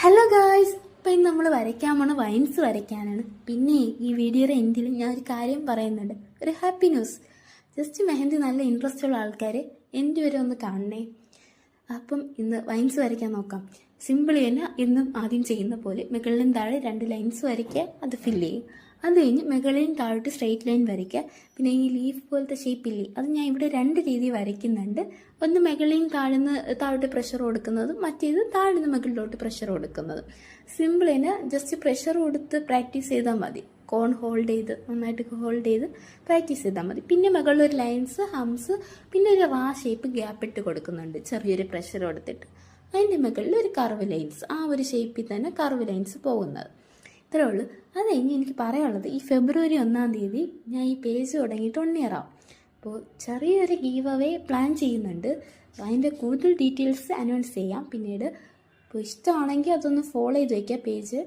Hello guys, ഇപ്പം ഇന്ന് നമ്മൾ വരയ്ക്കാൻ പോണ വൈൻസ് വരയ്ക്കാനാണ്. പിന്നെ ഈ വീഡിയോയുടെ എൻഡിൽ ഞാൻ ഒരു കാര്യം പറയുന്നുണ്ട്, ഒരു ഹാപ്പി ന്യൂസ്. ജസ്റ്റ് മെഹന്തി നല്ല ഇൻട്രസ്റ്റ് ഉള്ള ആൾക്കാർ എൻ്റെ വരെ ഒന്ന് കാണണേ. അപ്പം ഇന്ന് വൈൻസ് വരയ്ക്കാൻ നോക്കാം. സിമ്പിൾ തന്നെ ഇന്നും ആദ്യം ചെയ്യുന്ന പോലെ മുകളിലും താഴെ 2 ലൈൻസ് വരയ്ക്കുക, അത് ഫില്ല് ചെയ്യും. അത് കഴിഞ്ഞ് മുകളിലും താഴോട്ട് സ്ട്രെയിറ്റ് ലൈൻ വരയ്ക്കുക. പിന്നെ ഈ ലീഫ് പോലത്തെ ഷേപ്പില്ലേ, അത് ഞാൻ ഇവിടെ 2 രീതി വരയ്ക്കുന്നുണ്ട്. ഒന്ന് മുകളിലും താഴോട്ട് പ്രഷർ കൊടുക്കുന്നതും മറ്റേത് താഴ്ന്ന് മുകളിലോട്ട് പ്രഷർ കൊടുക്കുന്നതും. സിമ്പിൾ തന്നെ, ജസ്റ്റ് പ്രഷർ കൊടുത്ത് പ്രാക്ടീസ് ചെയ്താൽ മതി. കോൺ ഹോൾഡ് ചെയ്ത് നന്നായിട്ട് ഹോൾഡ് ചെയ്ത് പ്രാക്ടീസ് ചെയ്താൽ മതി. പിന്നെ മുകളിലൊരു ലൈൻസ്, ഹംസ്, പിന്നെ ഒരു ഷേപ്പ് ഗ്യാപ്പ് ഇട്ട് കൊടുക്കുന്നുണ്ട് ചെറിയൊരു പ്രഷർ കൊടുത്തിട്ട്. അതിൻ്റെ മുകളിൽ ഒരു കർവ് ലൈൻസ്, ആ ഒരു ഷേപ്പിൽ തന്നെ കർവ് ലൈൻസ് പോകുന്നത്. ഇത്രേ ഉള്ളൂ. അത് കഴിഞ്ഞ് എനിക്ക് പറയാനുള്ളത്, ഈ ഫെബ്രുവരി 1-ാം തീയതി ഞാൻ ഈ പേജ് തുടങ്ങിയിട്ട് 1 ഇയർ ആവും. അപ്പോൾ ചെറിയൊരു ഗീവ് അവേ പ്ലാൻ ചെയ്യുന്നുണ്ട്. അതിൻ്റെ കൂടുതൽ ഡീറ്റെയിൽസ് അനൗൺസ് ചെയ്യാം പിന്നീട്. അപ്പോൾ ഇഷ്ടമാണെങ്കിൽ അതൊന്ന് ഫോളോ ചെയ്ത് വയ്ക്കുക പേജ്.